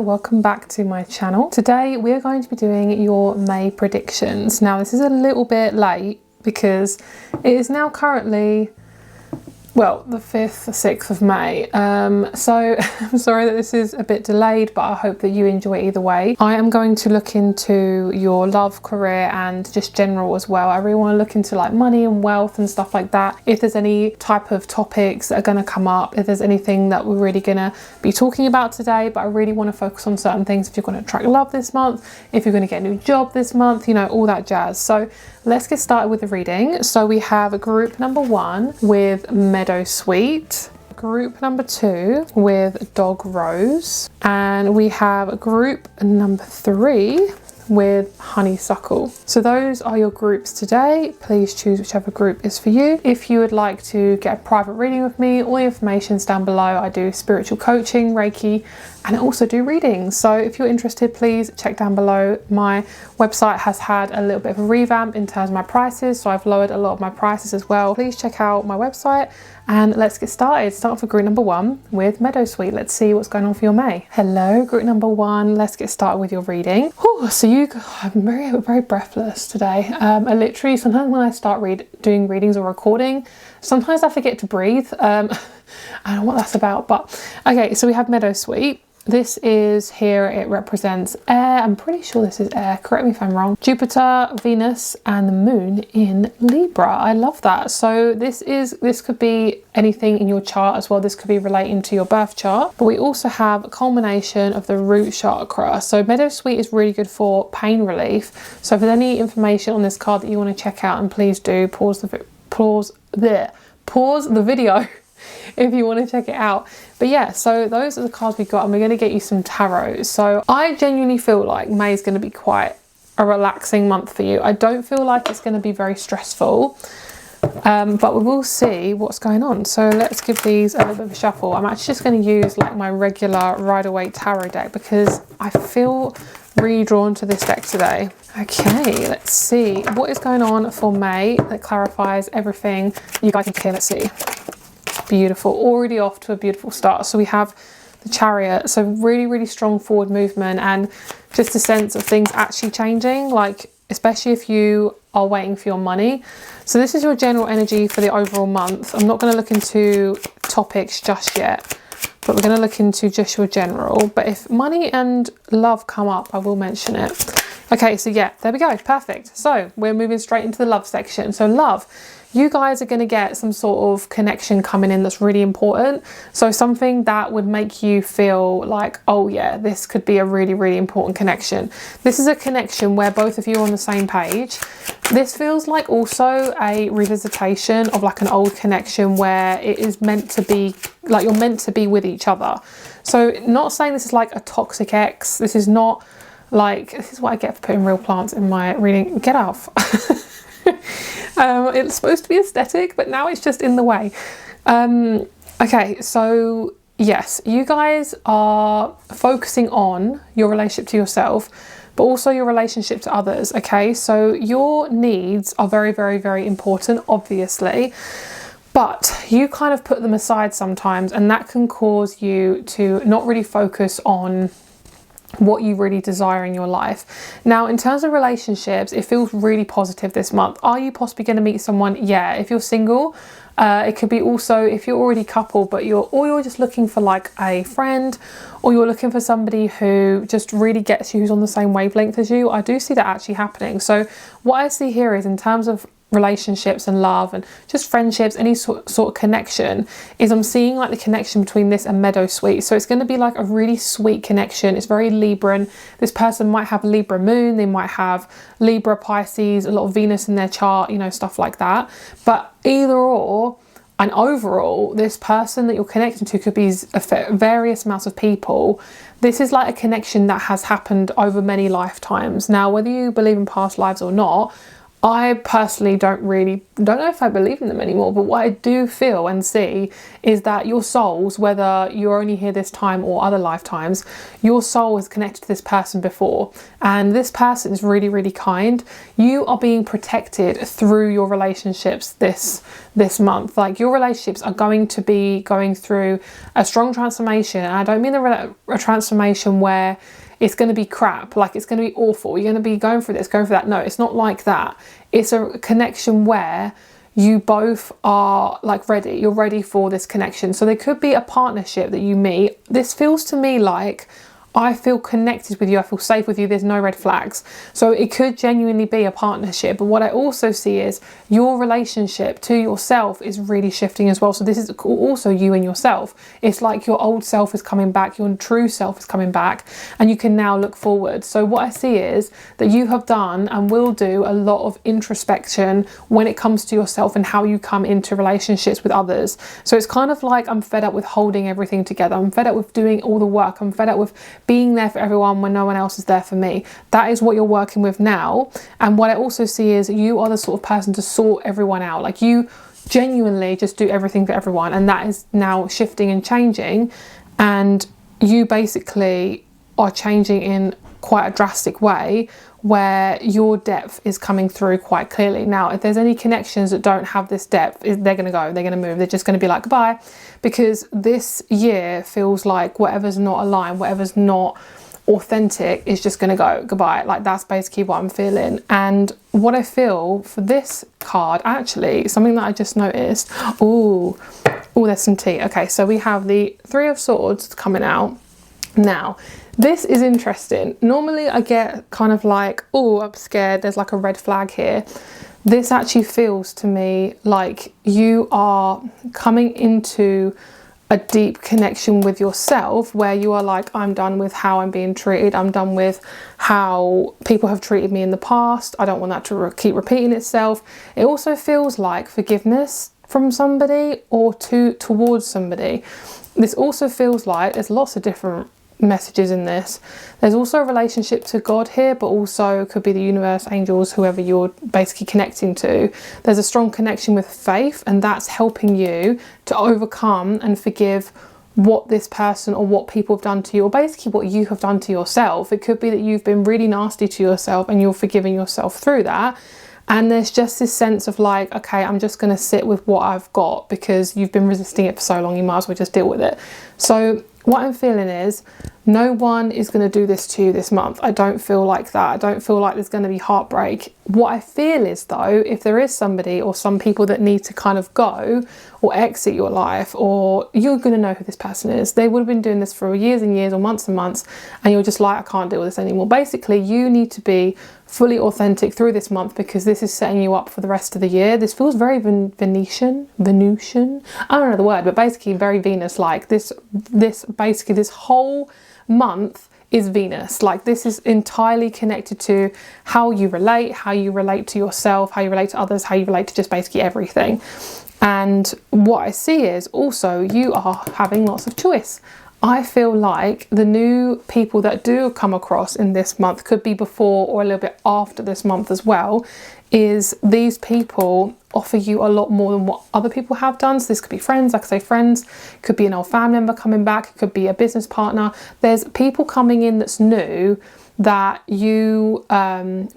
welcome back to my channel. Today we're going to be doing your May predictions. Now this is a little bit late because it is now currently, well, the 5th or 6th of May. So I'm sorry that this is a bit delayed, but I hope that you enjoy either way. I am going to look into your love, career, and just general as well. I really want to look into like money and wealth and stuff like that. If there's any type of topics that are going to come up, if there's anything that we're really going to be talking about today, but I really want to focus on certain things. If you're going to attract love this month, if you're going to get a new job this month, you know, all that jazz. So let's get started with the reading. So we have group number 1 with Meadow Sweet, group number 2 with Dog Rose, and we have group number 3 with Honeysuckle. So those are your groups today. Please choose whichever group is for you. If you would like to get a private reading with me, all the information's down below. I do spiritual coaching, Reiki, and I also do readings. So if you're interested, please check down below. My website has had a little bit of a revamp in terms of my prices, so I've lowered a lot of my prices as well. Please check out my website and let's get started. Start for group number 1 with Meadow Sweet. Let's see what's going on for your May. Hello, group number 1. Let's get started with your reading. Whew, so I'm very breathless today. I literally, sometimes when I start doing readings or recording, sometimes I forget to breathe. I don't know what that's about, but okay, so we have Meadow Sweet. This is here, it represents air. I'm pretty sure this is air, correct me if I'm wrong. Jupiter, Venus, and the moon in Libra. I love that. So this could be anything in your chart as well. This could be relating to your birth chart, but we also have a culmination of the root chakra. So Meadow Sweet is really good for pain relief. So if there's any information on this card that you want to check out, and please do pause the video if you want to check it out. But yeah, so those are the cards we got, and we're going to get you some tarot. So I genuinely feel like May is going to be quite a relaxing month for you. I don't feel like it's going to be very stressful, but we will see what's going on. So let's give these a little bit of a shuffle. I'm actually just going to use like my regular Rider-Waite tarot deck because I feel really drawn to this deck today. Okay, let's see what is going on for May that clarifies everything you guys need to hear. Let's see. Beautiful, already off to a beautiful start. So we have the Chariot, so really strong forward movement and just a sense of things actually changing, like especially if you are waiting for your money. So this is your general energy for the overall month. I'm not going to look into topics just yet, but we're going to look into just your general. But if money and love come up, I will mention it. Okay, so yeah, there we go, perfect. So we're moving straight into the love section. So love, you guys are going to get some sort of connection coming in that's really important. So something that would make you feel like, oh yeah, this could be a really important connection. This is a connection where both of you are on the same page. This feels like also a revisitation of like an old connection where it is meant to be, like you're meant to be with each other. So not saying this is like a toxic ex. This is not like, this is what I get for putting real plants in my reading. Get off. It's supposed to be aesthetic, but now it's just in the way. Okay, so yes, you guys are focusing on your relationship to yourself, but also your relationship to others. Okay, so your needs are very important, obviously, but you kind of put them aside sometimes, and that can cause you to not really focus on what you really desire in your life. Now, in terms of relationships, it feels really positive this month. Are you possibly going to meet someone? Yeah, if you're single, it could be also if you're already coupled, but you're just looking for like a friend, or you're looking for somebody who just really gets you, who's on the same wavelength as you. I do see that actually happening. So what I see here is in terms of relationships and love and just friendships, any sort of connection, is I'm seeing like the connection between this and Meadow Sweet. So it's going to be like a really sweet connection. It's very Libran. This person might have Libra moon, they might have Libra, Pisces, a lot of Venus in their chart, you know, stuff like that. But either or, and overall, this person that you're connecting to could be various amounts of people. This is like a connection that has happened over many lifetimes. Now, whether you believe in past lives or not, I personally don't know if I believe in them anymore, but what I do feel and see is that your souls, whether you're only here this time or other lifetimes, your soul is connected to this person before, and this person is really, really kind. You are being protected through your relationships this month. Like, your relationships are going to be going through a strong transformation, and I don't mean a transformation where it's going to be crap, like it's going to be awful, you're going to be going through this, going through that. No, it's not like that. It's a connection where you both are like ready. You're ready for this connection. So there could be a partnership that you meet. This feels to me like I feel connected with you, I feel safe with you, there's no red flags. So it could genuinely be a partnership. But what I also see is your relationship to yourself is really shifting as well. So this is also you and yourself. It's like your old self is coming back, your true self is coming back, and you can now look forward. So what I see is that you have done and will do a lot of introspection when it comes to yourself and how you come into relationships with others. So it's kind of like, I'm fed up with holding everything together. I'm fed up with doing all the work. I'm fed up with being there for everyone when no one else is there for me. That is what you're working with now. And what I also see is you are the sort of person to sort everyone out. Like, you genuinely just do everything for everyone, and that is now shifting and changing, and you basically are changing in quite a drastic way where your depth is coming through quite clearly. Now, if there's any connections that don't have this depth, they're going to go, they're going to move, they're just going to be like, goodbye, because this year feels like whatever's not aligned, whatever's not authentic is just going to go, goodbye. Like, that's basically what I'm feeling. And what I feel for this card, actually, something that I just noticed, oh, there's some tea. Okay, so we have the Three of Swords coming out. Now, this is interesting. Normally I get kind of like, oh, I'm scared, there's like a red flag here. This actually feels to me like you are coming into a deep connection with yourself, where you are like, I'm done with how I'm being treated. I'm done with how people have treated me in the past. I don't want that to keep repeating itself. It also feels like forgiveness from somebody or towards somebody. This also feels like there's lots of different messages in this. There's also a relationship to God here, but also could be the universe, angels, whoever you're basically connecting to. There's a strong connection with faith, and that's helping you to overcome and forgive what this person or what people have done to you, or basically what you have done to yourself. It could be that you've been really nasty to yourself and you're forgiving yourself through that. And there's just this sense of like, okay, I'm just going to sit with what I've got, because you've been resisting it for so long, you might as well just deal with it. So what I'm feeling is no one is going to do this to you this month. I don't feel like that. I don't feel like there's going to be heartbreak. What I feel is, though, if there is somebody or some people that need to kind of go or exit your life, or you're going to know who this person is. They would have been doing this for years and years or months and months, and you're just like, I can't deal with this anymore. Basically, you need to be fully authentic through this month, because this is setting you up for the rest of the year. This feels very Venusian. I don't know the word, but basically very Venus-like. This whole month is Venus. Like, this is entirely connected to how you relate to yourself, how you relate to others, how you relate to just basically everything. And what I see is also you are having lots of choice. I feel like the new people that do come across in this month, could be before or a little bit after this month as well, is these people offer you a lot more than what other people have done. So this could be friends, like I say, friends, could be an old family member coming back, it could be a business partner. There's people coming in that's new that you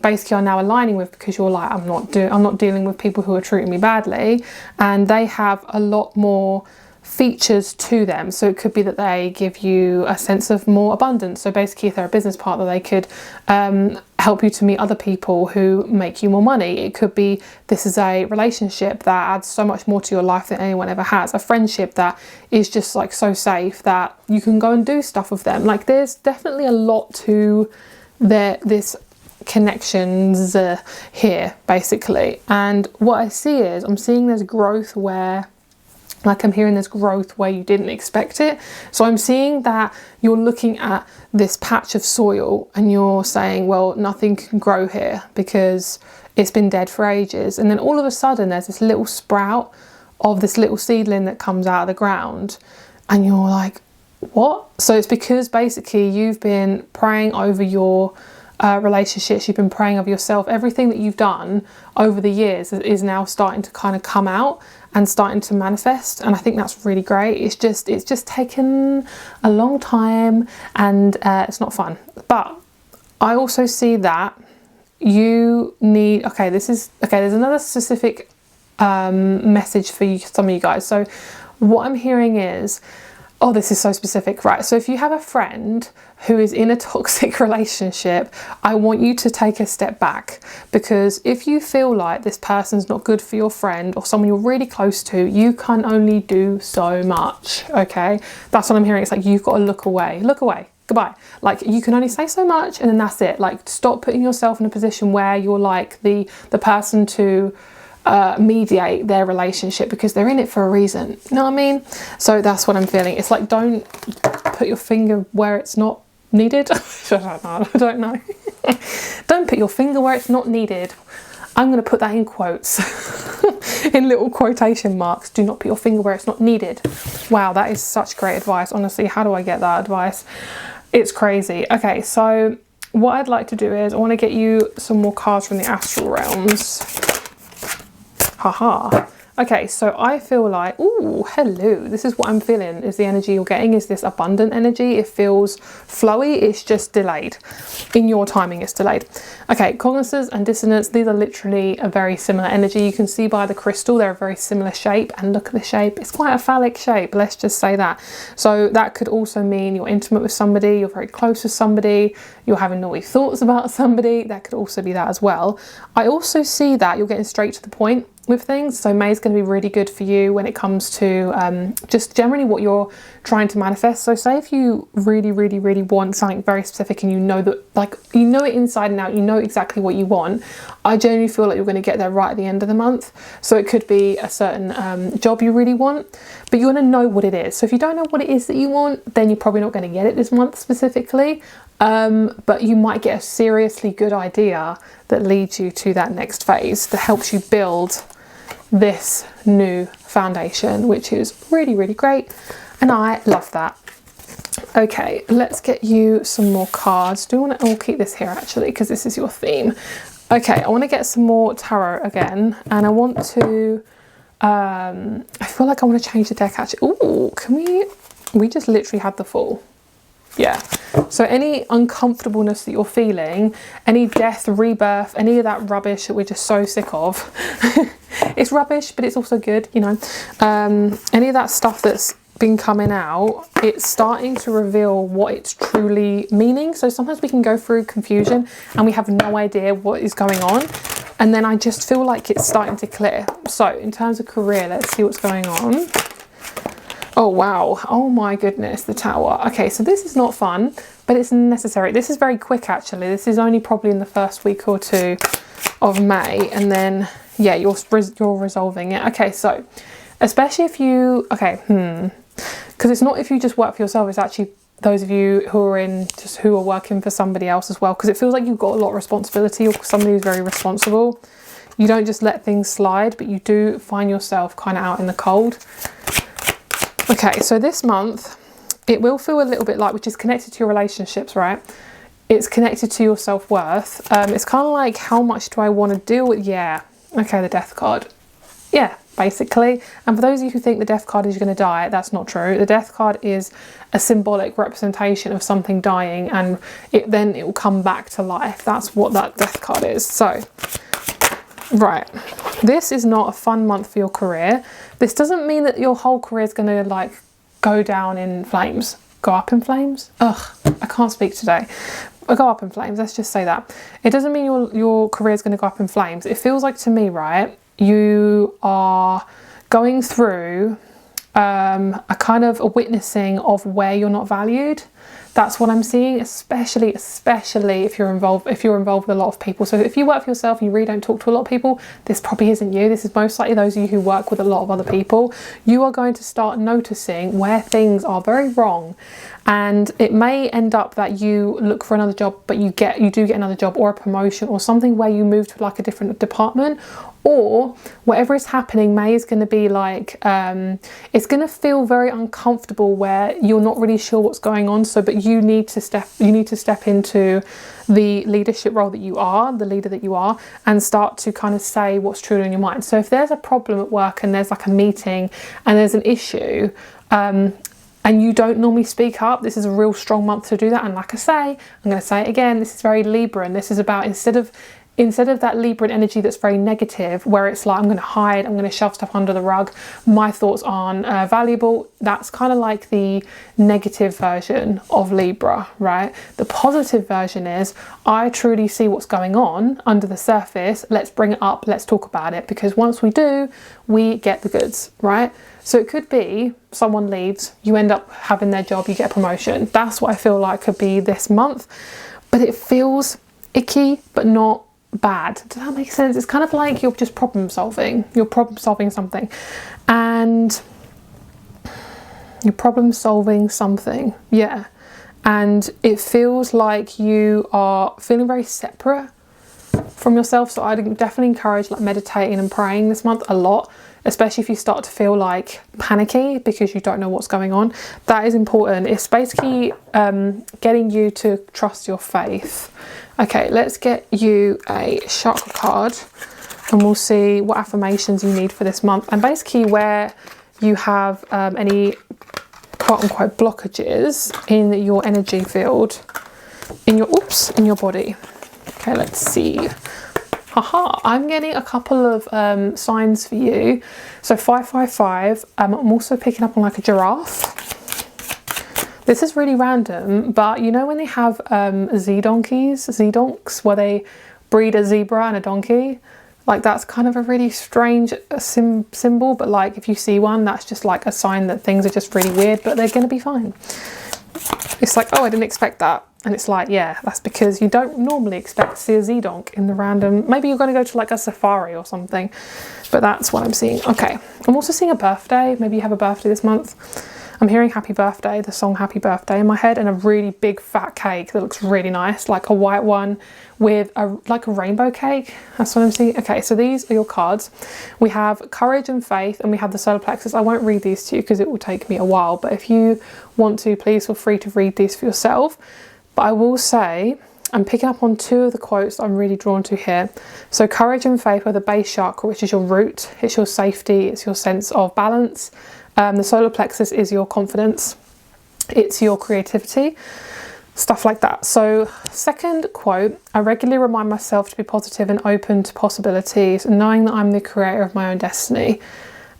basically are now aligning with, because you're like, I'm not dealing with people who are treating me badly, and they have a lot more features to them. So it could be that they give you a sense of more abundance. So basically, if they're a business partner, they could help you to meet other people who make you more money. It could be this is a relationship that adds so much more to your life than anyone ever has. A friendship that is just like so safe that you can go and do stuff with them. Like, there's definitely a lot to this connections here basically. And what I see is I'm seeing there's growth where, like, I'm hearing there's growth where you didn't expect it. So I'm seeing that you're looking at this patch of soil and you're saying, well, nothing can grow here because it's been dead for ages. And then all of a sudden there's this little sprout of this little seedling that comes out of the ground, and you're like, what? So it's because basically you've been praying over your relationships you've been praying of yourself, everything that you've done over the years is now starting to kind of come out and starting to manifest, and I think that's really great. It's just taken a long time, and it's not fun. But I also see that you need, there's another specific message for you, some of you guys. So what I'm hearing is, oh, this is so specific, right? So if you have a friend who is in a toxic relationship, I want you to take a step back, because if you feel like this person's not good for your friend or someone you're really close to, you can only do so much, okay? That's what I'm hearing. It's like, you've got to look away, goodbye. Like, you can only say so much, and then that's it. Like, stop putting yourself in a position where you're like the person to mediate their relationship, because they're in it for a reason. You know what I mean? So that's what I'm feeling. It's like, don't put your finger where it's not needed. I don't know. Don't put your finger where it's not needed. I'm going to put that in quotes, in little quotation marks. Do not put your finger where it's not needed. Wow, that is such great advice. Honestly, how do I get that advice? It's crazy. Okay, so what I'd like to do is I want to get you some more cards from the astral realms. Haha. Okay, so I feel like, ooh, hello. This is what I'm feeling, is the energy you're getting is this abundant energy. It feels flowy, it's just delayed. In your timing, it's delayed. Okay, cognizance and dissonance, these are literally a very similar energy. You can see by the crystal, they're a very similar shape, and look at the shape. It's quite a phallic shape, let's just say that. So that could also mean you're intimate with somebody, you're very close with somebody, you're having naughty thoughts about somebody. That could also be that as well. I also see that you're getting straight to the point with things. So May is going to be really good for you when it comes to just generally what you're trying to manifest. So say if you really want something very specific, and you know that, like, you know it inside and out, you know exactly what you want, I genuinely feel like you're going to get there right at the end of the month. So it could be a certain job you really want, but you want to know what it is. So if you don't know what it is that you want, then you're probably not going to get it this month specifically. But you might get a seriously good idea that leads you to that next phase, that helps you build this new foundation, which is really great, and I love that. Okay, let's get you some more cards. Do you want to, we'll keep this here actually, because this is your theme. Okay, I want to get some more tarot again, and I want to I feel like I want to change the deck actually. Oh, can we just literally had the Fool. Yeah, so any uncomfortableness that you're feeling, any death, rebirth, any of that rubbish that we're just so sick of, it's rubbish, but it's also good, you know, any of that stuff that's been coming out, it's starting to reveal what it's truly meaning. So sometimes we can go through confusion and we have no idea what is going on, and then I just feel like it's starting to clear. So in terms of career, let's see what's going on. Oh wow, oh my goodness, the Tower. Okay, so this is not fun, but it's necessary. This is very quick actually. This is only probably in the first week or two of May, and then yeah, you're resolving it. Okay, so especially if you, because it's not if you just work for yourself, it's actually those of you who are working for somebody else as well, because it feels like you've got a lot of responsibility, or somebody who's very responsible. You don't just let things slide, but you do find yourself kind of out in the cold. Okay, so this month, it will feel a little bit like, which is connected to your relationships, right? It's connected to your self-worth. It's kind of like, how much do I want to deal with? Yeah, okay, the Death card. Yeah, basically. And for those of you who think the Death card is you're going to die, that's not true. The Death card is a symbolic representation of something dying, and then it will come back to life. That's what that Death card is. So, right, this is not a fun month for your career. This doesn't mean that your whole career is going to like go down in flames. Go up in flames? Ugh, I can't speak today. Go up in flames, let's just say that. It doesn't mean your career is going to go up in flames. It feels like to me, right, you are going through a kind of a witnessing of where you're not valued. That's what I'm seeing, especially if you're involved with a lot of people. So if you work for yourself and you really don't talk to a lot of people, this probably isn't you. This is most likely those of you who work with a lot of other people. You are going to start noticing where things are very wrong, and it may end up that you look for another job, but you do get another job or a promotion or something where you move to like a different department, or whatever is happening, May is going to be like, it's going to feel very uncomfortable where you're not really sure what's going on. So, but you need to step into the leadership role that you are, the leader that you are, and start to kind of say what's truly in your mind. So if there's a problem at work and there's like a meeting and there's an issue, and you don't normally speak up, this is a real strong month to do that. And like I say, I'm going to say it again, this is very Libra, and this is about instead of that Libran energy that's very negative, where it's like, I'm going to hide, I'm going to shove stuff under the rug, my thoughts aren't valuable. That's kind of like the negative version of Libra, right? The positive version is, I truly see what's going on under the surface. Let's bring it up. Let's talk about it. Because once we do, we get the goods, right? So it could be someone leaves, you end up having their job, you get a promotion. That's what I feel like could be this month. But it feels icky, but not bad. Does that make sense? It's kind of like you're just problem solving. You're problem solving something. And you're problem solving something. Yeah. And it feels like you are feeling very separate from yourself. So I'd definitely encourage like meditating and praying this month a lot, especially if you start to feel like panicky because you don't know what's going on. That is important. It's basically getting you to trust your faith. Okay, let's get you a chakra card and we'll see what affirmations you need for this month, and basically where you have any quote unquote blockages in your energy field, in your body. Okay, let's see. Haha, I'm getting a couple of signs for you. So 555, I'm also picking up on like a giraffe. This is really random, but you know when they have Z-donks, where they breed a zebra and a donkey? Like that's kind of a really strange symbol, but like if you see one, that's just like a sign that things are just really weird, but they're gonna be fine. It's like, oh, I didn't expect that. And it's like, yeah, that's because you don't normally expect to see a Z-donk in the random, maybe you're going to go to like a safari or something, but that's what I'm seeing. Okay, I'm also seeing a birthday. Maybe you have a birthday this month. I'm hearing happy birthday, the song happy birthday in my head, and a really big fat cake that looks really nice, like a white one with like a rainbow cake. That's what I'm seeing. Okay, so these are your cards. We have courage and faith, and we have the solar plexus. I won't read these to you because it will take me a while, but if you want to, please feel free to read these for yourself. But I will say, I'm picking up on two of the quotes I'm really drawn to here. So courage and faith are the base chakra, which is your root. It's your safety. It's your sense of balance. The solar plexus is your confidence. It's your creativity. Stuff like that. So second quote, I regularly remind myself to be positive and open to possibilities, knowing that I'm the creator of my own destiny.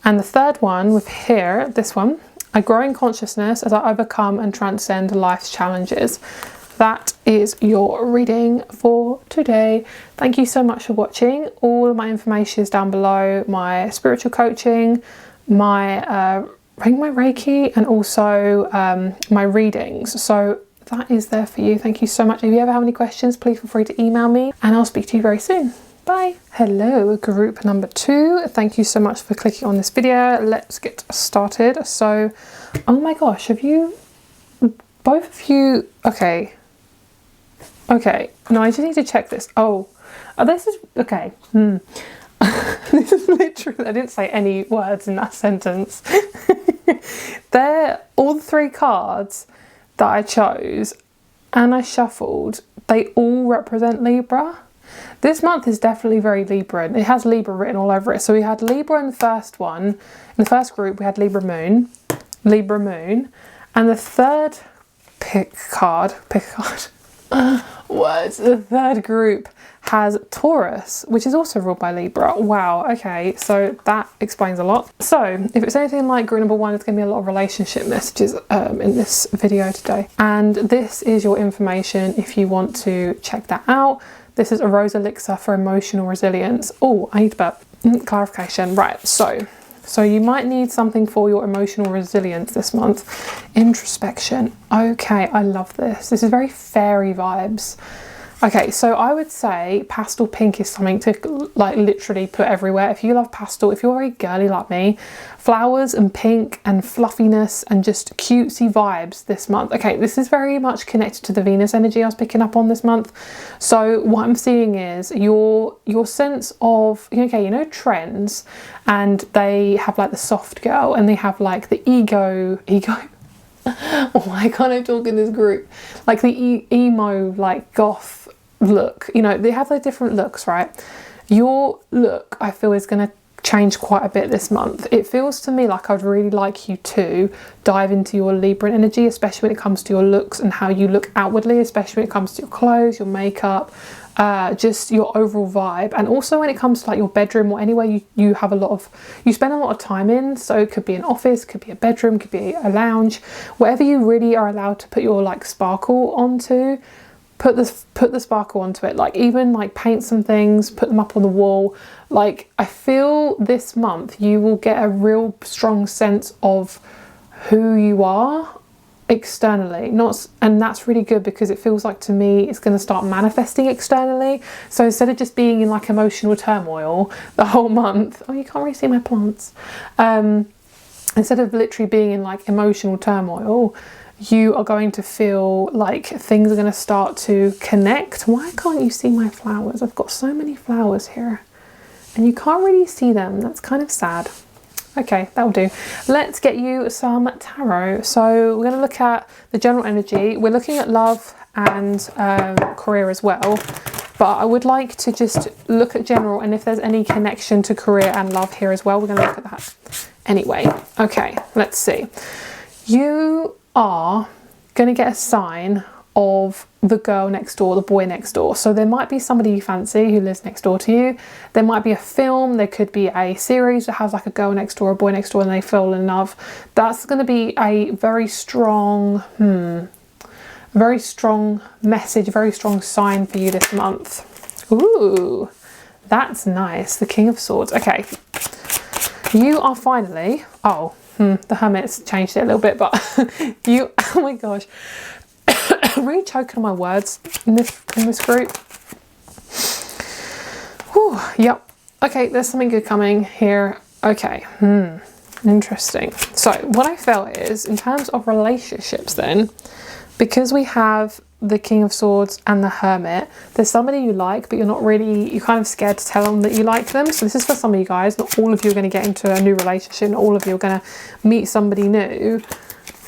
And the third one with here, this one, I grow in consciousness as I overcome and transcend life's challenges. That is your reading for today. Thank you so much for watching. All of my information is down below. My spiritual coaching, my Reiki, and also my readings. So that is there for you. Thank you so much. If you ever have any questions, please feel free to email me, and I'll speak to you very soon. Bye. Hello, group number 2. Thank you so much for clicking on this video. Let's get started. So, oh my gosh, have you, both of you, okay. No, I just need to check this. Oh, this is, okay. This is literally, I didn't say any words in that sentence. They're all the 3 cards that I chose and I shuffled. They all represent Libra. This month is definitely very Libra. It has Libra written all over it. So we had Libra in the first one. In the first group, we had Libra Moon. And the third pick a card. Words. The third group has Taurus, which is also ruled by Libra. Wow, okay, so that explains a lot. So if it's anything like group number 1, it's going to be a lot of relationship messages in this video today. And this is your information if you want to check that out. This is a rose elixir for emotional resilience. Oh, I need to burp. Clarification. Right, so you might need something for your emotional resilience this month. Introspection. Okay, I love this. This is very fairy vibes. Okay, so I would say pastel pink is something to like literally put everywhere. If you love pastel, if you're very girly like me, flowers and pink and fluffiness and just cutesy vibes this month. Okay, this is very much connected to the Venus energy I was picking up on this month. So what I'm seeing is your sense of, okay, you know, trends, and they have like the soft girl and they have like the ego. Why can't I talk in this group? Like the emo, like goth look. You know, they have their different looks, right? Your look, I feel, is going to change quite a bit this month. It feels to me like I'd really like you to dive into your Libra energy, especially when it comes to your looks and how you look outwardly, especially when it comes to your clothes, your makeup, just your overall vibe. And also when it comes to like your bedroom or anywhere you have you spend a lot of time in. So it could be an office, could be a bedroom, could be a lounge, wherever you really are allowed to put your like sparkle onto. Put the sparkle onto it, like even like paint some things, put them up on the wall. Like I feel this month you will get a real strong sense of who you are externally, and that's really good, because it feels like to me it's going to start manifesting externally. So instead of just being in like emotional turmoil the whole month, oh, you can't really see my plants, instead of literally being in like emotional turmoil, you are going to feel like things are going to start to connect. Why can't you see my flowers? I've got so many flowers here and you can't really see them. That's kind of sad. Okay, that'll do. Let's get you some tarot. So we're going to look at the general energy. We're looking at love and career as well. But I would like to just look at general, and if there's any connection to career and love here as well, we're going to look at that anyway. Okay, let's see. You are going to get a sign of the girl next door, the boy next door. So there might be somebody you fancy who lives next door to you. There might be a film, there could be a series that has like a girl next door, a boy next door, and they fall in love. That's going to be a very strong, very strong message, a very strong sign for you this month. Ooh, that's nice. The King of Swords. Okay, you are finally, the Hermit's changed it a little bit, but oh my gosh, I'm really choking on my words in this group. Whew, yep. Okay, there's something good coming here. Okay, interesting. So what I felt is, in terms of relationships then, because we have the King of Swords and the Hermit, there's somebody you like, but you're kind of scared to tell them that you like them. So this is for some of you guys. Not all of you are going to get into a new relationship, not all of you are going to meet somebody new,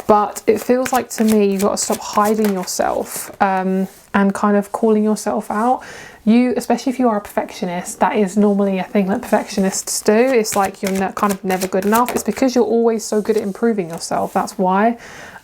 but it feels like to me you've got to stop hiding yourself and kind of calling yourself out. You, especially if you are a perfectionist, that is normally a thing that perfectionists do. It's like you're kind of never good enough. It's because you're always so good at improving yourself. That's why.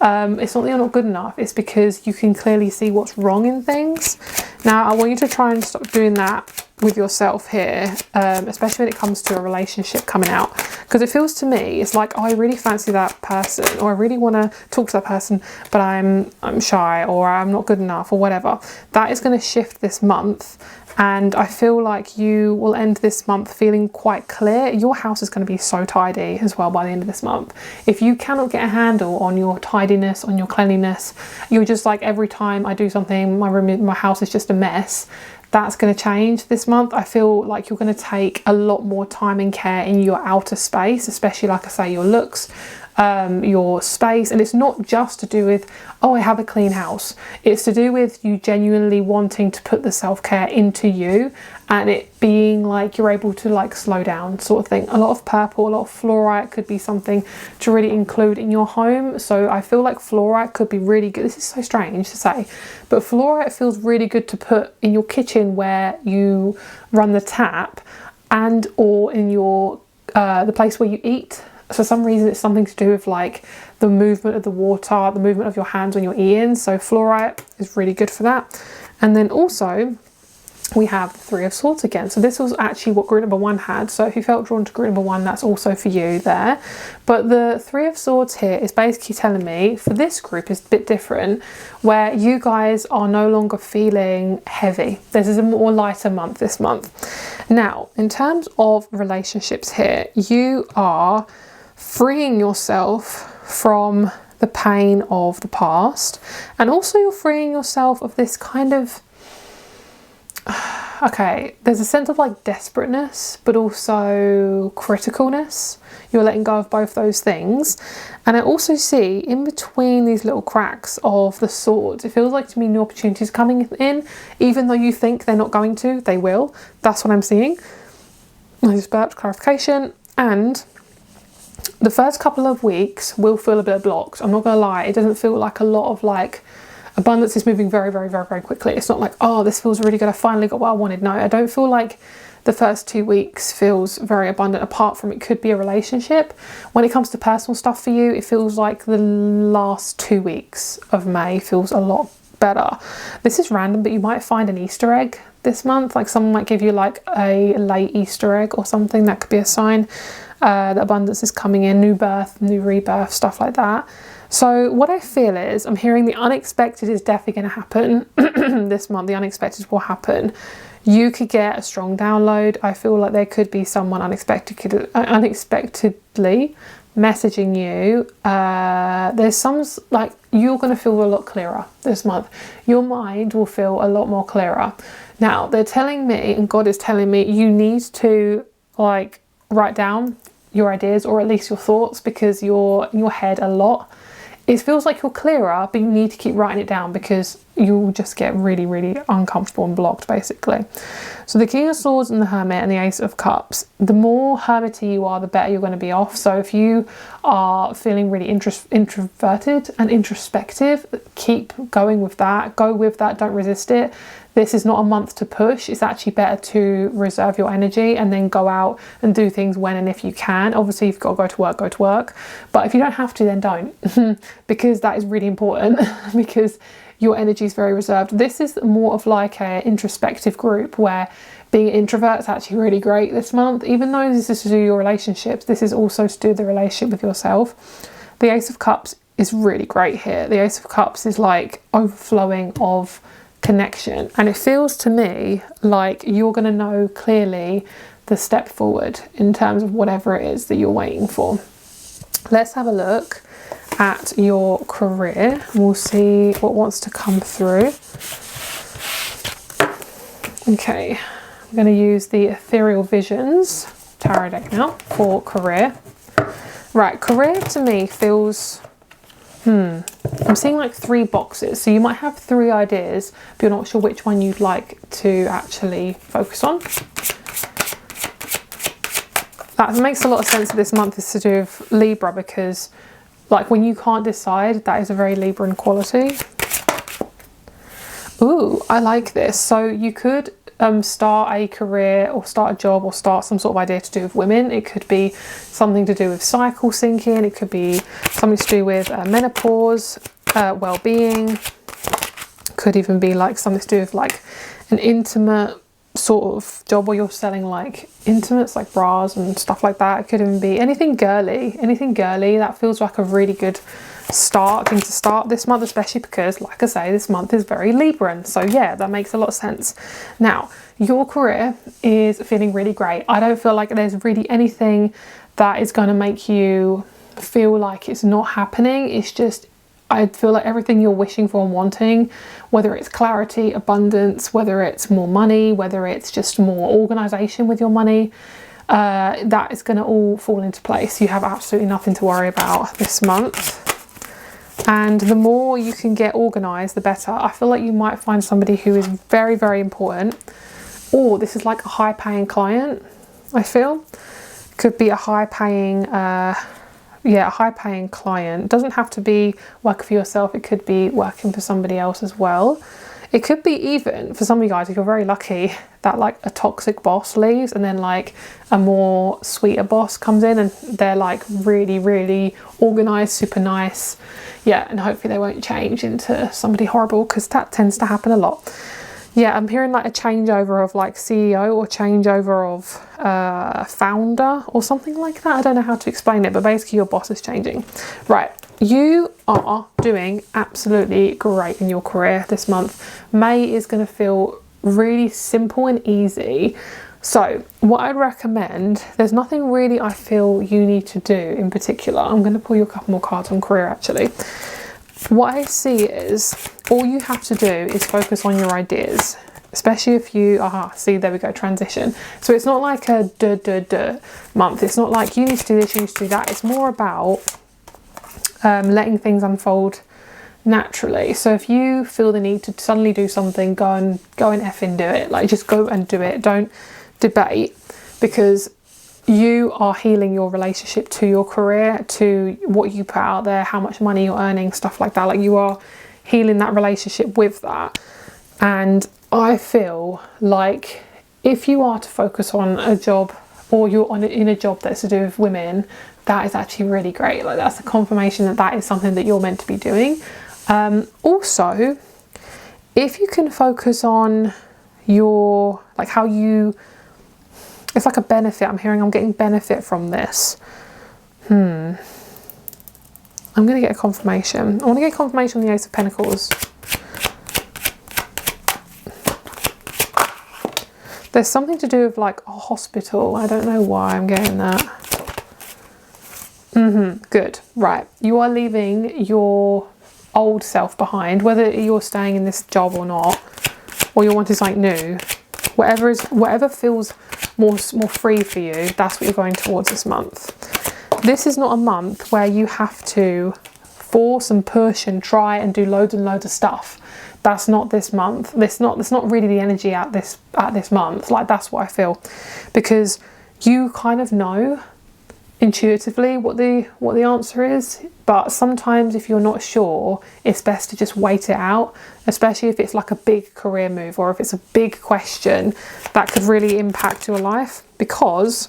It's not that you're not good enough. It's because you can clearly see what's wrong in things. Now, I want you to try and stop doing that with yourself here, especially when it comes to a relationship coming out. Because it feels to me, it's like, oh, I really fancy that person, or I really want to talk to that person, but I'm shy, or I'm not good enough, or whatever. That is going to shift this month. And I feel like you will end this month feeling quite clear. Your house is going to be so tidy as well by the end of this month. If you cannot get a handle on your tidiness, on your cleanliness, you're just like, every time I do something, my house is just a mess. That's going to change this month. I feel like you're going to take a lot more time and care in your outer space, especially, like I say, your looks, your space. And it's not just to do with, oh, I have a clean house. It's to do with you genuinely wanting to put the self-care into you, and it being like you're able to like slow down, sort of thing. A lot of purple, a lot of fluorite could be something to really include in your home. So I feel like fluorite could be really good. This is so strange to say, but fluorite feels really good to put in your kitchen where you run the tap, and or in your the place where you eat. For some reason, it's something to do with like the movement of the water, the movement of your hands when you're eating. So fluorite is really good for that. And then also we have the Three of Swords again. So this was actually what group number 1 had. So if you felt drawn to group number 1, that's also for you there. But the Three of Swords here is basically telling me, for this group is a bit different, where you guys are no longer feeling heavy. This is a more lighter month this month. Now, in terms of relationships here, you are freeing yourself from the pain of the past, and also you're freeing yourself of this kind of okay, there's a sense of like desperateness, but also criticalness. You're letting go of both those things. And I also see in between these little cracks of the swords, it feels like to me new opportunities coming in, even though you think they're not going to, they will. That's what I'm seeing. I just burped, clarification. And the first couple of weeks will feel a bit blocked. I'm not gonna lie, it doesn't feel like a lot of like, abundance is moving very, very, very, very quickly. It's not like, oh, this feels really good, I finally got what I wanted. No, I don't feel like the first 2 weeks feels very abundant, apart from it could be a relationship. When it comes to personal stuff for you, it feels like the last 2 weeks of May feels a lot better. This is random, but you might find an Easter egg this month. Like someone might give you like a late Easter egg or something. That could be a sign that abundance is coming in, new birth, new rebirth, stuff like that. So what I feel is, I'm hearing the unexpected is definitely going to happen this month. The unexpected will happen. You could get a strong download. I feel like there could be someone unexpectedly messaging you. There's some, like, you're going to feel a lot clearer this month. Your mind will feel a lot more clearer. Now, they're telling me, and God is telling me, you need to like write down your ideas, or at least your thoughts, because you're in your head a lot. It feels like you're clearer, but you need to keep writing it down, because you'll just get really, really uncomfortable and blocked, basically. So the King of Swords and the Hermit and the Ace of Cups, the more hermity you are, the better you're going to be off. So if you are feeling really introverted and introspective, keep going with that. Go with that. Don't resist it. This is not a month to push. It's actually better to reserve your energy and then go out and do things when and if you can. Obviously, if you've got to go to work, go to work. But if you don't have to, then don't. Because that is really important, because your energy is very reserved. This is more of like an introspective group, where being an introvert is actually really great this month. Even though this is to do your relationships, this is also to do with the relationship with yourself. The Ace of Cups is really great here. The Ace of Cups is like overflowing of connection, and it feels to me like you're going to know clearly the step forward in terms of whatever it is that you're waiting for. Let's have a look at your career. We'll see what wants to come through. Okay, I'm going to use the Ethereal Visions tarot deck now for career. Right, career to me feels I'm seeing like 3 boxes. So you might have 3 ideas, but you're not sure which one you'd like to actually focus on. That makes a lot of sense that this month is to do with Libra, because like when you can't decide, that is a very Libran quality. Ooh, I like this. So you could start a career or start a job or start some sort of idea to do with women. It could be something to do with cycle syncing. It could be something to do with menopause, well-being. Could even be like something to do with like an intimate sort of job where you're selling like intimates, like bras and stuff like that. It could even be anything girly. That feels like a really good thing to start this month, especially because, like I say, this month is very Libran. So yeah, that makes a lot of sense. Now, your career is feeling really great. I don't feel like there's really anything that is going to make you feel like it's not happening. It's just, I feel like everything you're wishing for and wanting, whether it's clarity, abundance, whether it's more money, whether it's just more organization with your money, that is going to all fall into place. You have absolutely nothing to worry about this month. And the more you can get organized, the better. I feel like you might find somebody who is very, very important. Or this is like a high paying client, I feel. Could be a high paying a high paying client. It doesn't have to be working for yourself. It could be working for somebody else as well. It could be even, for some of you guys, if you're very lucky, that like a toxic boss leaves and then like a more sweeter boss comes in and they're like really, really organized, super nice. Yeah, and hopefully they won't change into somebody horrible, because that tends to happen a lot. Yeah, I'm hearing like a changeover of like CEO or changeover of founder or something like that. I don't know how to explain it, but basically your boss is changing. Right, you are doing absolutely great in your career this month. May is going to feel really simple and easy. So what I'd recommend, there's nothing really I feel you need to do in particular. I'm going to pull you a couple more cards on career actually. What I see is all you have to do is focus on your ideas. especially if you, see, there we go, transition. So it's not like a month. It's not like you need to do this, you need to do that. It's more about letting things unfold naturally. So if you feel the need to suddenly do something, go and effing do it. Like, just go and do it. Don't debate, because you are healing your relationship to your career, to what you put out there, how much money you're earning, stuff like that. Like, you are healing that relationship with that. And I feel like if you are to focus on a job, or you're in a job that's to do with women, that is actually really great. Like, that's a confirmation that that is something that you're meant to be doing. Also, if you can focus on your, like, how you, it's like a benefit. I'm getting benefit from this. I'm going to get a confirmation. I want to get a confirmation on the Ace of Pentacles. There's something to do with like a hospital. I don't know why I'm getting that. Good. Right. You are leaving your old self behind, whether you're staying in this job or not, or you're wanting something new. Whatever feels more free for you, that's what you're going towards this month. This is not a month where you have to force and push and try and do loads and loads of stuff. That's not this month. That's not really the energy at this month. Like, that's what I feel, because you kind of know intuitively what the answer is, but sometimes if you're not sure, it's best to just wait it out, especially if it's like a big career move, or if it's a big question that could really impact your life. Because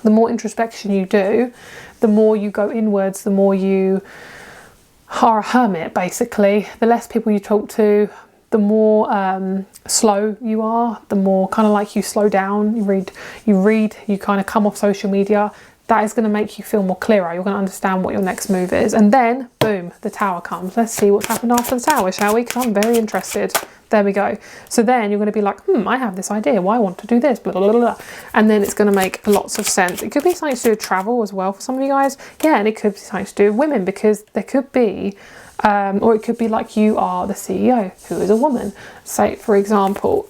the more introspection you do, the more you go inwards, the more you are a hermit, basically. The less people you talk to, the more slow you are, the more kind of like you slow down, you read, you kind of come off social media. That is going to make you feel more clearer. You're going to understand what your next move is. And then, boom, the Tower comes. Let's see what's happened after the Tower, shall we? Because I'm very interested. There we go. So then you're going to be like, I have this idea. Well, I want to do this, blah, blah, blah, blah. And then it's going to make lots of sense. It could be something to do with travel as well for some of you guys. Yeah, and it could be something to do with women, because there could be, or it could be like you are the CEO who is a woman, say, for example.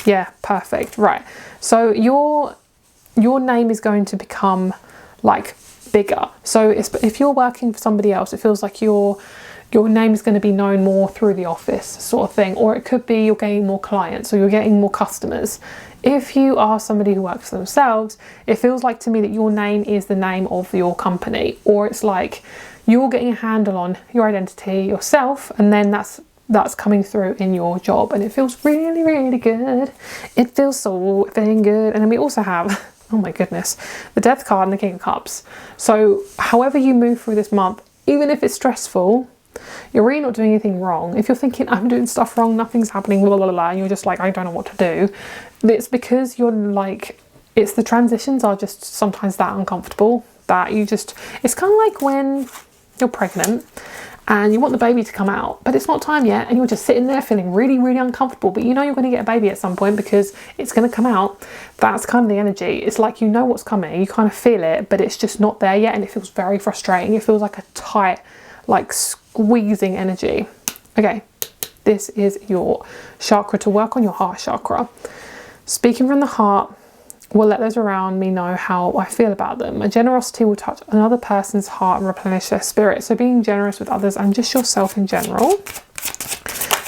Yeah, perfect. Right. So your name is going to become like bigger. So if you're working for somebody else, it feels like your name is going to be known more through the office, sort of thing. Or it could be you're getting more clients, or you're getting more customers. If you are somebody who works for themselves, it feels like to me that your name is the name of your company, or it's like you're getting a handle on your identity yourself, and then that's coming through in your job, and it feels really, really good. It feels so very good. And then we also have, oh my goodness, the Death card and the King of Cups. So however you move through this month, even if it's stressful, you're really not doing anything wrong. If you're thinking, I'm doing stuff wrong, nothing's happening, blah, blah, blah, and you're just like, I don't know what to do, it's because you're like, it's the transitions are just sometimes that uncomfortable that it's kind of like when you're pregnant and you want the baby to come out, but it's not time yet, and you're just sitting there feeling really, really uncomfortable, but you know you're going to get a baby at some point because it's going to come out. That's kind of the energy. It's like you know what's coming, you kind of feel it, but it's just not there yet, and it feels very frustrating. It feels like a tight, like squeezing energy. Okay, this is your chakra to work on, your heart chakra. Speaking from the heart will let those around me know how I feel about them. My generosity will touch another person's heart and replenish their spirit. So being generous with others and just yourself in general,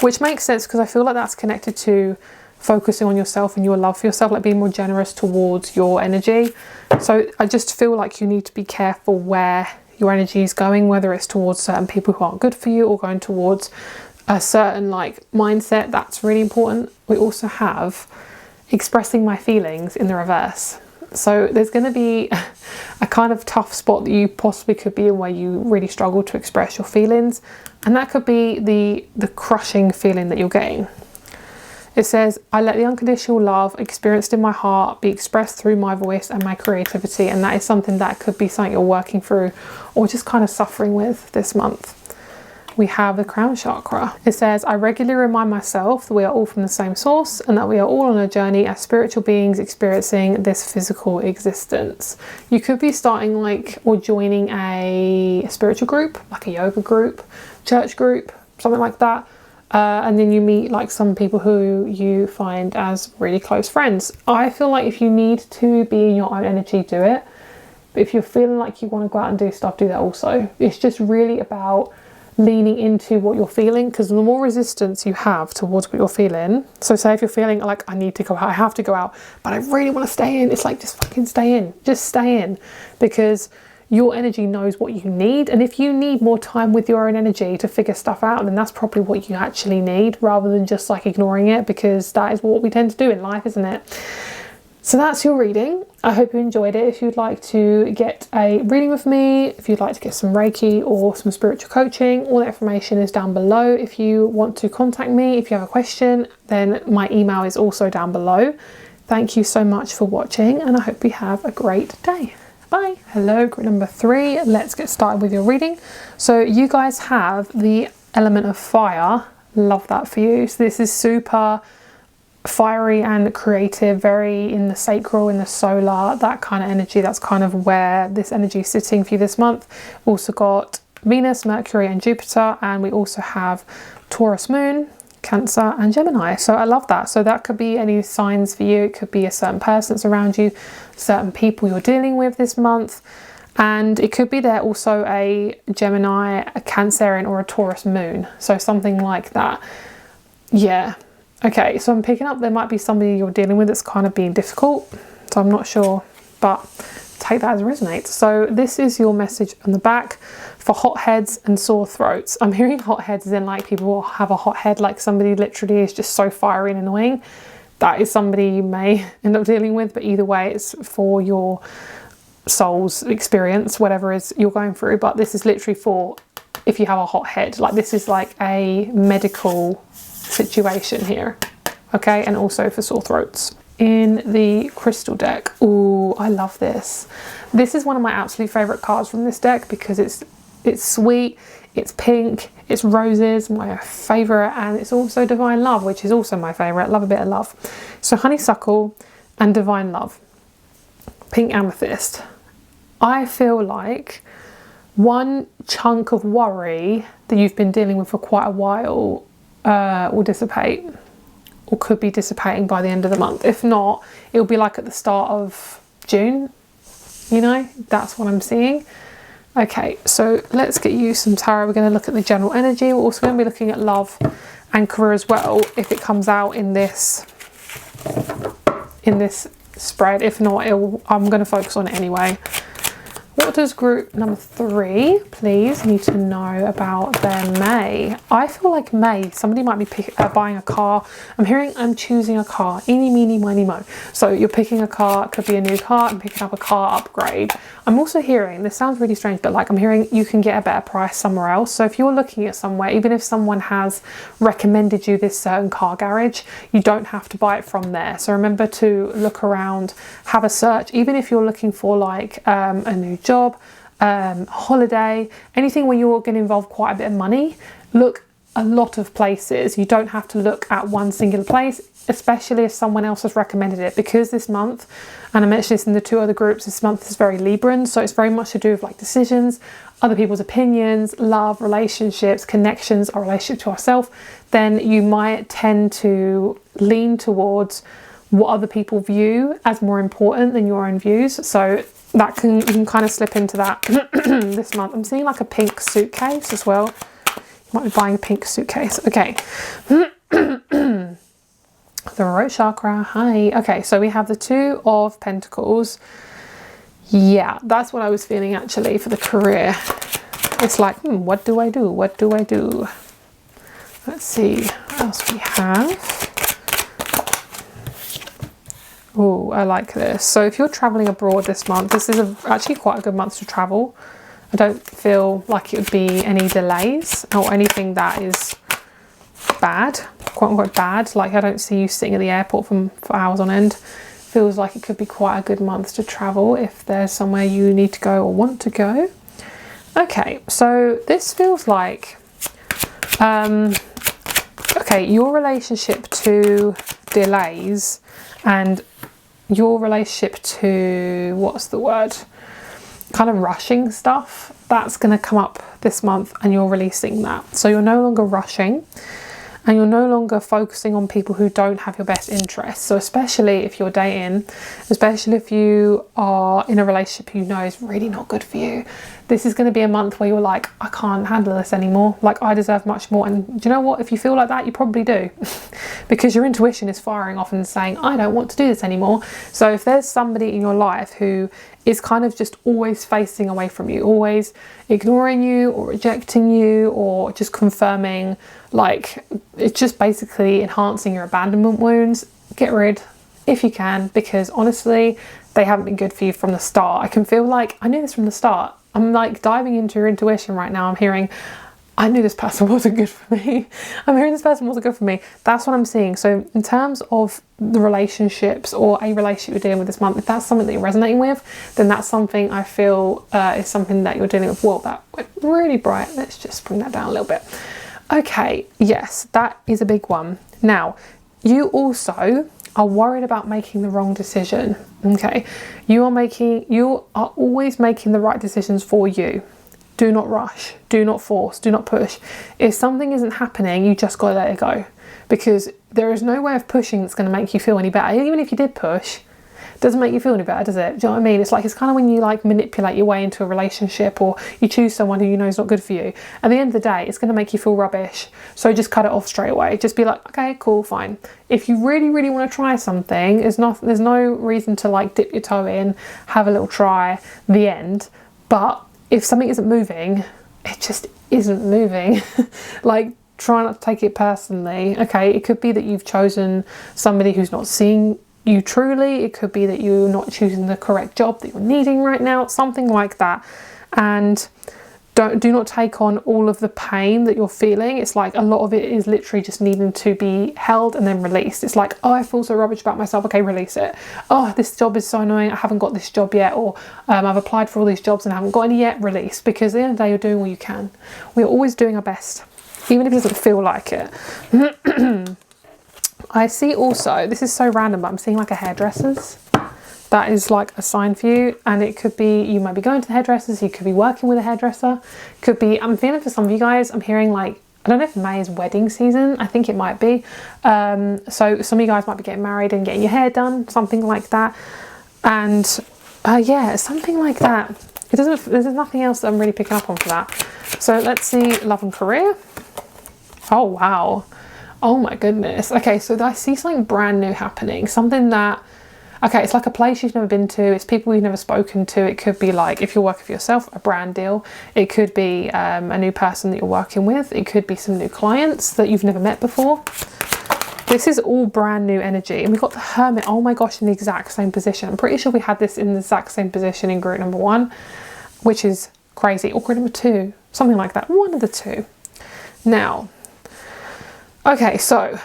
which makes sense because I feel like that's connected to focusing on yourself and your love for yourself, like being more generous towards your energy. So I just feel like you need to be careful where your energy is going, whether it's towards certain people who aren't good for you or going towards a certain like mindset. That's really important. We also have expressing my feelings in the reverse. So there's going to be a kind of tough spot that you possibly could be in where you really struggle to express your feelings, and that could be the crushing feeling that you're getting. It says, I let the unconditional love experienced in my heart be expressed through my voice and my creativity. And that is something that could be something you're working through or just kind of suffering with this month. We have the crown chakra. It says, I regularly remind myself that we are all from the same source and that we are all on a journey as spiritual beings experiencing this physical existence. You could be starting or joining a spiritual group, like a yoga group, church group, something like that. and then you meet like some people who you find as really close friends. I feel like if you need to be in your own energy, do it. But if you're feeling like you want to go out and do stuff, do that also. It's just really about leaning into what you're feeling, because the more resistance you have towards what you're feeling, so say if you're feeling like I need to go out, I have to go out, but I really want to stay in, it's like just fucking stay in, just stay in, because your energy knows what you need. And if you need more time with your own energy to figure stuff out, then that's probably what you actually need, rather than just like ignoring it, because that is what we tend to do in life, isn't it? So that's your reading. I hope you enjoyed it. If you'd like to get a reading with me, if you'd like to get some Reiki or some spiritual coaching, all the information is down below. If you want to contact me, if you have a question, then my email is also down below. Thank you so much for watching, and I hope you have a great day. Bye. Hello, group number 3. Let's get started with your reading. So you guys have the element of fire. Love that for you. So this is super fiery and creative, very in the sacral, in the solar, that kind of energy. That's kind of where this energy is sitting for you this month. We've also got Venus, Mercury and Jupiter, and we also have Taurus moon, Cancer and Gemini. So I love that. So that could be any signs for you. It could be a certain person that's around you, certain people you're dealing with this month, and it could be there also a Gemini, a Cancerian or a Taurus moon, so something like that. Yeah. Okay, so I'm picking up there might be somebody you're dealing with that's kind of being difficult, so I'm not sure, but take that as it resonates. So this is your message on the back for hotheads and sore throats. I'm hearing hotheads as in like people will have a hot head, like somebody literally is just so fiery and annoying. That is somebody you may end up dealing with, but either way it's for your soul's experience, whatever it is you're going through. But this is literally for if you have a hot head, like this is like a medical situation here, okay, and also for sore throats. In the crystal deck, ooh, I love this. This is one of my absolute favorite cards from this deck because it's sweet, it's pink, it's roses, my favorite, and it's also divine love, which is also my favorite. Love a bit of love. So honeysuckle and divine love, pink amethyst. I feel like one chunk of worry that you've been dealing with for quite a while will dissipate, or could be dissipating by the end of the month. If not, it'll be like at the start of June, you know, that's what I'm seeing. Okay, so let's get you some tarot. We're going to look at the general energy. We're also going to be looking at love and career as well, if it comes out in this spread. If not, I'm going to focus on it anyway. What does group number 3 please need to know about their May? I feel like May, somebody might be buying a car. I'm choosing a car. Eeny, meeny, miny, mo. So you're picking a car, it could be a new car, and picking up a car upgrade. I'm also hearing, this sounds really strange, but like I'm hearing you can get a better price somewhere else. So if you're looking at somewhere, even if someone has recommended you this certain car garage, you don't have to buy it from there. So remember to look around, have a search, even if you're looking for like a new job, holiday, anything where you're going to involve quite a bit of money. Look a lot of places. You don't have to look at one singular place, especially if someone else has recommended it, because this month, and I mentioned this in the 2 other groups, this month is very Libran, so it's very much to do with like decisions, other people's opinions, love, relationships, connections, our relationship to ourselves. Then you might tend to lean towards what other people view as more important than your own views. So that you can kind of slip into that this month. I'm seeing like a pink suitcase as well. You might be buying a pink suitcase. Okay. Throat chakra, hi. Okay, so we have the 2 of Pentacles. Yeah, that's what I was feeling actually for the career. It's like, what do I do? What do I do? Let's see what else we have. Oh, I like this. So if you're traveling abroad this month, this is actually quite a good month to travel. I don't feel like it would be any delays or anything that is bad, quote unquote bad. Like I don't see you sitting at the airport for hours on end. Feels like it could be quite a good month to travel if there's somewhere you need to go or want to go. Okay, so this feels like, okay, your relationship to delays and your relationship to, what's the word, kind of rushing stuff, that's going to come up this month and you're releasing that. So you're no longer rushing. and you're no longer focusing on people who don't have your best interests. So especially if you're dating, especially if you are in a relationship you know is really not good for you, this is going to be a month where you're like, I can't handle this anymore, like I deserve much more. And do you know what, if you feel like that, you probably do because your intuition is firing off and saying, I don't want to do this anymore. So if there's somebody in your life who is kind of just always facing away from you, always ignoring you or rejecting you, or just confirming, like it's just basically enhancing your abandonment wounds, get rid if you can, because honestly they haven't been good for you from the start. I can feel like I knew this from the start. I'm like diving into your intuition right now. I'm hearing, I knew this person wasn't good for me. I'm hearing this person wasn't good for me. That's what I'm seeing. So in terms of the relationships or a relationship you're dealing with this month, if that's something that you're resonating with, then that's something I feel is something that you're dealing with. Well, that went really bright. Let's just bring that down a little bit. Okay, yes, that is a big one. Now, you also are worried about making the wrong decision. Okay, you are always making the right decisions for you. Do not rush, do not force, do not push. If something isn't happening, you just gotta let it go, because there is no way of pushing that's going to make you feel any better. Even if you did push, it doesn't make you feel any better, does it? Do you know what I mean? It's like, it's kind of when you like manipulate your way into a relationship, or you choose someone who you know is not good for you. At the end of the day, it's going to make you feel rubbish. So just cut it off straight away. Just be like, okay, cool, fine. If you really, really want to try something, there's no reason to like dip your toe in, have a little try, the end. But if something isn't moving, it just isn't moving. Like, try not to take it personally. Okay, it could be that you've chosen somebody who's not seeing you truly. It could be that you're not choosing the correct job that you're needing right now, something like that. And do not take on all of the pain that you're feeling. It's like a lot of it is literally just needing to be held and then released. It's like, oh, I feel so rubbish about myself. Okay, release it. Oh, this job is so annoying. I haven't got this job yet. Or I've applied for all these jobs and I haven't got any yet. Release. Because at the end of the day, you're doing all you can. We're always doing our best, even if it doesn't feel like it. I see also, this is so random, but I'm seeing like a hairdresser's. That is like a sign for you, and it could be you might be going to the hairdressers, you could be working with a hairdresser, could be, I'm feeling for some of you guys, I'm hearing like, I don't know if May is wedding season, I think it might be. So some of you guys might be getting married and getting your hair done, something like that. And yeah, something like that. It doesn't, there's nothing else that I'm really picking up on for that. So let's see, love and career. Oh wow, oh my goodness. Okay, so I see something brand new happening, something that, okay, it's like a place you've never been to, it's people you've never spoken to. It could be like, if you're working for yourself, a brand deal. It could be a new person that you're working with. It could be some new clients that you've never met before. This is all brand new energy. And we've got the Hermit, oh my gosh, in the exact same position. I'm pretty sure we had this in the exact same position in group number 1, which is crazy. Or group number 2, something like that, one of the two. Now, okay, so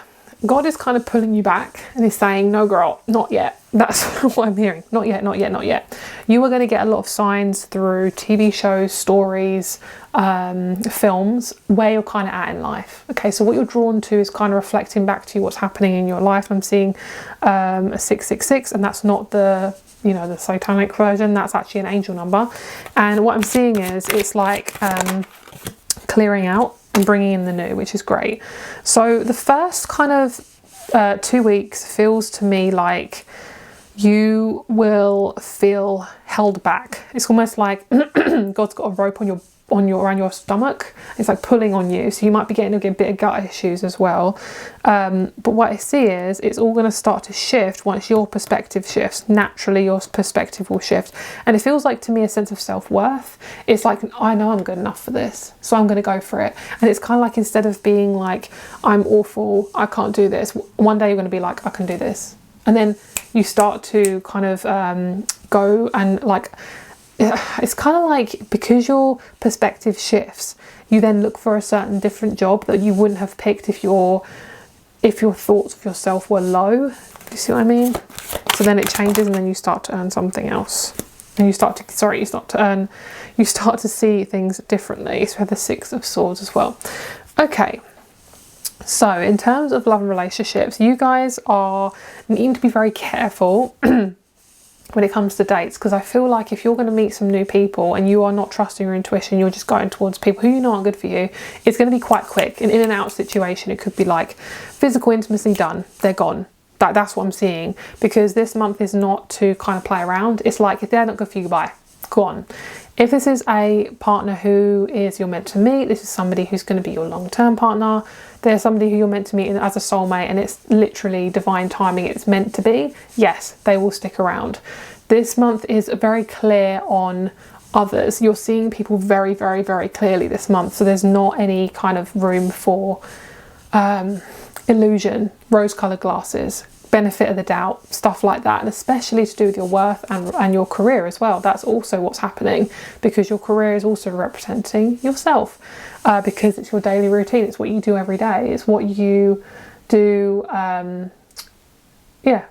God is kind of pulling you back and he's saying, no girl, not yet. That's what I'm hearing. Not yet, not yet, not yet. You are going to get a lot of signs through TV shows, stories, films, where you're kind of at in life. Okay, so what you're drawn to is kind of reflecting back to you what's happening in your life. I'm seeing a 666, and that's not the, you know, the satanic version. That's actually an angel number. And what I'm seeing is it's like clearing out and bringing in the new, which is great. So the first kind of 2 weeks feels to me like you will feel held back. It's almost like God's got a rope around your stomach. It's like pulling on you, so you might be getting a bit of gut issues as well. But what I see is it's all going to start to shift once your perspective shifts. Naturally, your perspective will shift, and it feels like to me a sense of self-worth. It's like, I know I'm good enough for this, so I'm going to go for it. And it's kind of like, instead of being like, I'm awful, I can't do this, one day you're going to be like, I can do this. And then you start to kind of go and like, it's kind of like, because your perspective shifts, you then look for a certain different job that you wouldn't have picked if your thoughts of yourself were low. Do you see what I mean? So then it changes, and then you start to earn something else, and you start to see things differently. So we have the 6 of Swords as well. Okay, so in terms of love and relationships, you guys are needing to be very careful when it comes to dates, because I feel like if you're going to meet some new people and you are not trusting your intuition, you're just going towards people who you know aren't good for you, it's going to be quite quick. An in and out situation, it could be like physical intimacy done, they're gone. That's what I'm seeing, because this month is not to kind of play around. It's like, if they're not good for you, bye, go on. If this is a partner who is you're meant to meet, this is somebody who's going to be your long-term partner, there's somebody who you're meant to meet as a soulmate, and it's literally divine timing, it's meant to be, yes, they will stick around. This month is very clear on others. You're seeing people very, very, very clearly this month, so there's not any kind of room for illusion, rose-coloured glasses, benefit of the doubt, stuff like that, and especially to do with your worth and your career as well. That's also what's happening, because your career is also representing yourself, because it's your daily routine, it's what you do every day, it's what you do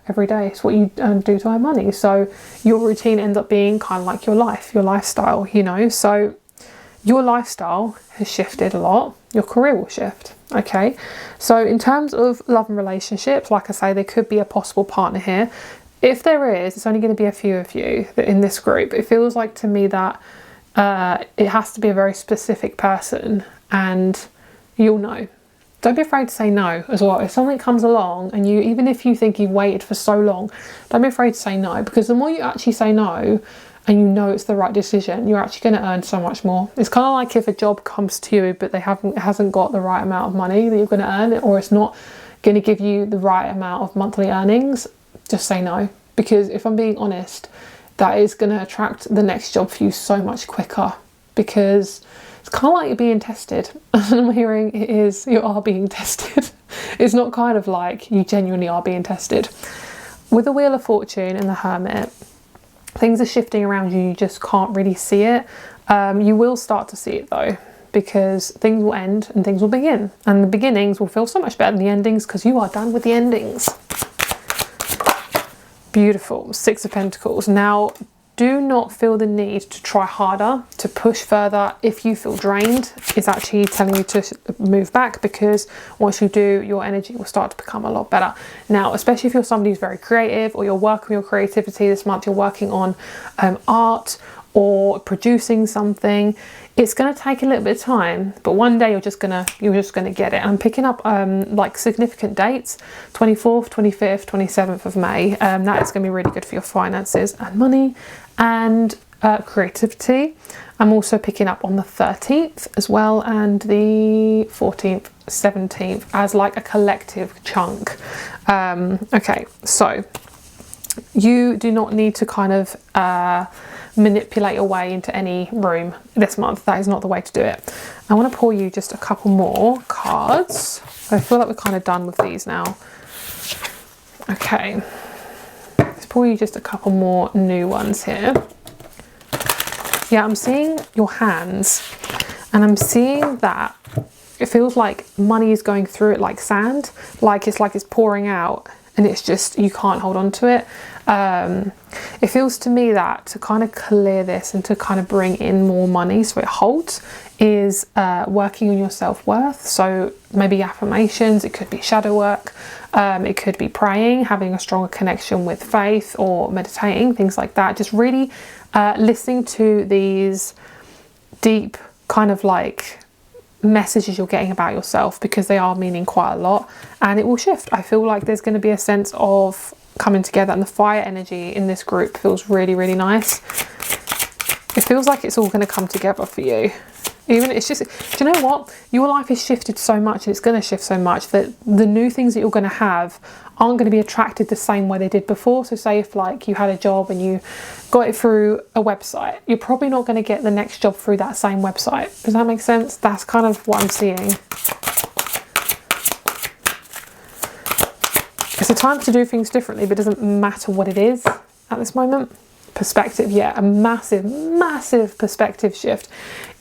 every day, it's what you do to earn money. So your routine ends up being kind of like your life, your lifestyle, you know. So your lifestyle has shifted a lot, your career will shift. Okay, so in terms of love and relationships, like I say, there could be a possible partner here. If there is, it's only going to be a few of you in this group. It feels like to me that it has to be a very specific person, and you'll know. Don't be afraid to say no as well. If something comes along and you, even if you think you've waited for so long, don't be afraid to say no, because the more you actually say no, and you know it's the right decision, you're actually going to earn so much more. It's kind of like if a job comes to you but it hasn't got the right amount of money that you're going to earn, or it's not going to give you the right amount of monthly earnings, just say no. Because if I'm being honest, that is going to attract the next job for you so much quicker, because it's kind of like you're being tested. And I'm hearing it is, you are being tested. It's not kind of like you genuinely are being tested. With the Wheel of Fortune and the Hermit, things are shifting around you, you just can't really see it. You will start to see it though, because things will end and things will begin. And the beginnings will feel so much better than the endings, because you are done with the endings. Beautiful. Six of Pentacles. Now, do not feel the need to try harder, to push further. If you feel drained, it's actually telling you to move back, because once you do, your energy will start to become a lot better. Now, especially if you're somebody who's very creative, or you're working on your creativity this month, you're working on art or producing something, it's going to take a little bit of time, but one day you're just gonna get it. I'm picking up like significant dates: 24th, 25th, 27th of May. That is going to be really good for your finances and money and creativity. I'm also picking up on the 13th as well, and the 14th, 17th as like a collective chunk. Okay, so you do not need to kind of manipulate your way into any room this month. That is not the way to do it. I want to pull you just a couple more cards. I feel like we're kind of done with these now. Okay, let's pull you just a couple more new ones here. Yeah, I'm seeing your hands, and I'm seeing that it feels like money is going through it like sand, like it's pouring out, and it's just, you can't hold on to it. It feels to me that to kind of clear this and to kind of bring in more money so it holds is working on your self-worth. So maybe affirmations, it could be shadow work, it could be praying, having a stronger connection with faith, or meditating, things like that. Just really listening to these deep kind of like messages you're getting about yourself, because they are meaning quite a lot, and it will shift. I feel like there's going to be a sense of coming together, and the fire energy in this group feels really, really nice. It feels like it's all going to come together for you. Even it's just, do you know what? Your life has shifted so much, and it's going to shift so much, that the new things that you're going to have aren't going to be attracted the same way they did before. So say if like you had a job and you got it through a website, you're probably not going to get the next job through that same website. Does that make sense? That's kind of what I'm seeing. It's a time to do things differently, but it doesn't matter what it is at this moment. Perspective, yeah, a massive, massive perspective shift.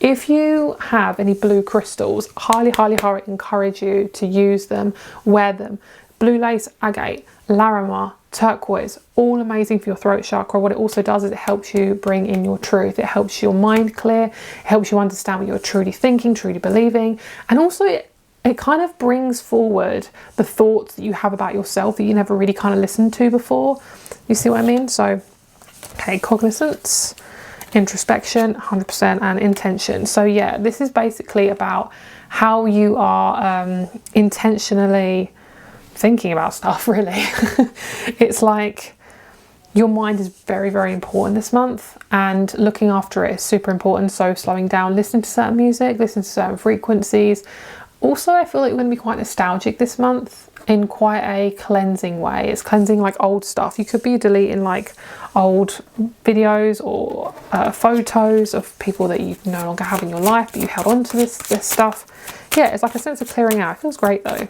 If you have any blue crystals, highly, highly, highly encourage you to use them, wear them. Blue lace, agate, larimar, turquoise, all amazing for your throat chakra. What it also does is it helps you bring in your truth. It helps your mind clear. It helps you understand what you're truly thinking, truly believing. And also it kind of brings forward the thoughts that you have about yourself that you never really kind of listened to before. You see what I mean? So Okay, cognizance, introspection, 100%, and intention. So yeah, this is basically about how you are intentionally thinking about stuff, really. It's like your mind is very, very important this month, and looking after it is super important. So slowing down, listening to certain music, listening to certain frequencies. Also, I feel like you're going to be quite nostalgic this month in quite a cleansing way. It's cleansing like old stuff. You could be deleting like old videos or photos of people that you no longer have in your life, but you held on to this stuff. Yeah, it's like a sense of clearing out. It feels great though.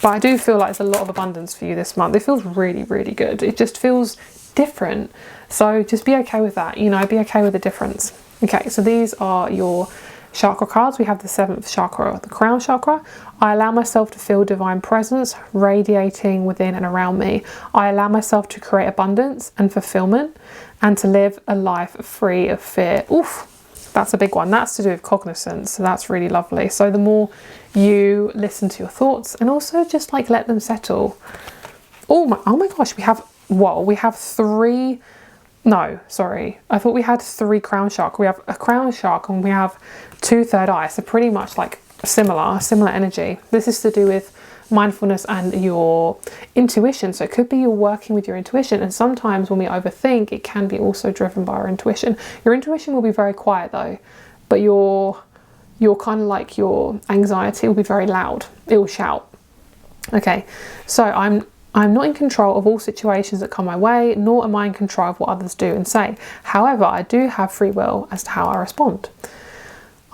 But I do feel like there's a lot of abundance for you this month. It feels really, really good. It just feels different. So just be okay with that, you know, be okay with the difference. Okay, so these are your chakra cards. We have the 7th chakra, the crown chakra. I allow myself to feel divine presence radiating within and around me. I allow myself to create abundance and fulfillment and to live a life free of fear. Oof, that's a big one. That's to do with cognizance. So that's really lovely. So the more you listen to your thoughts and also just like let them settle. Oh my gosh, we have 3. No, sorry. I thought we had 3 crown chakra. We have a crown chakra and we have 2 third eye. So pretty much like similar energy. This is to do with mindfulness and your intuition. So it could be you're working with your intuition. And sometimes when we overthink, it can be also driven by our intuition. Your intuition will be very quiet though, but your kind of like your anxiety will be very loud. It will shout. Okay, so I'm not in control of all situations that come my way, nor am I in control of what others do and say. However, I do have free will as to how I respond.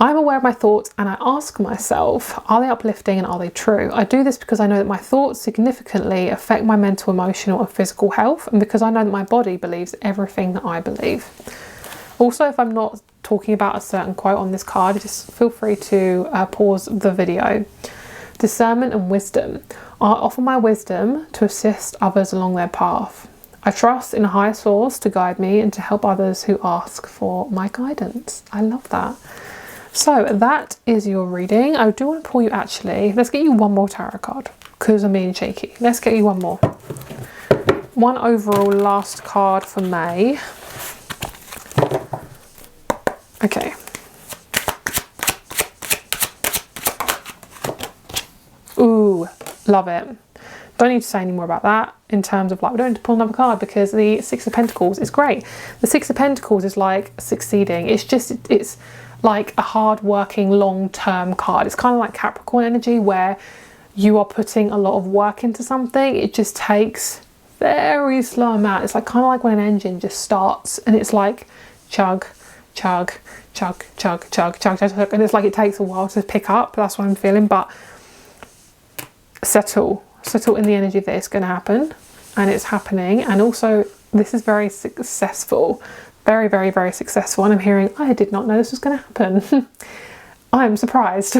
I'm aware of my thoughts and I ask myself, are they uplifting and are they true? I do this because I know that my thoughts significantly affect my mental, emotional and physical health, and because I know that my body believes everything that I believe. Also, if I'm not talking about a certain quote on this card, just feel free to pause the video. Discernment and wisdom. I offer my wisdom to assist others along their path. I trust in a higher source to guide me and to help others who ask for my guidance. I love that. So that is your reading. I do want to pull you actually. Let's get you one more tarot card because I'm being cheeky. Let's get you one more. One overall last card for May. Okay. Ooh, love it. Don't need to say any more about that in terms of like, we don't need to pull another card because the 6 of Pentacles is great. The 6 of Pentacles is like succeeding. It's like a hard-working, long-term card. It's kind of like Capricorn energy where you are putting a lot of work into something. It just takes very slow amount. It's like kind of like when an engine just starts and it's like chug, chug, chug, chug, chug, chug, chug, chug, and it's like it takes a while to pick up. That's what I'm feeling, but settle in the energy that it's going to happen, and it's happening. And also this is very successful, very, very, very successful, and I'm hearing, I did not know this was going to happen. I'm surprised.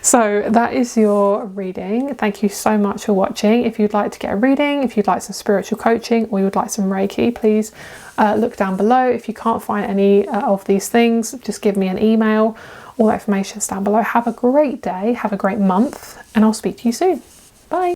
So that is your reading. Thank you so much for watching. If you'd like to get a reading, if you'd like some spiritual coaching, or you would like some Reiki, please look down below. If you can't find any of these things, just give me an email. All that information is down below. Have a great day, have a great month, and I'll speak to you soon. Bye.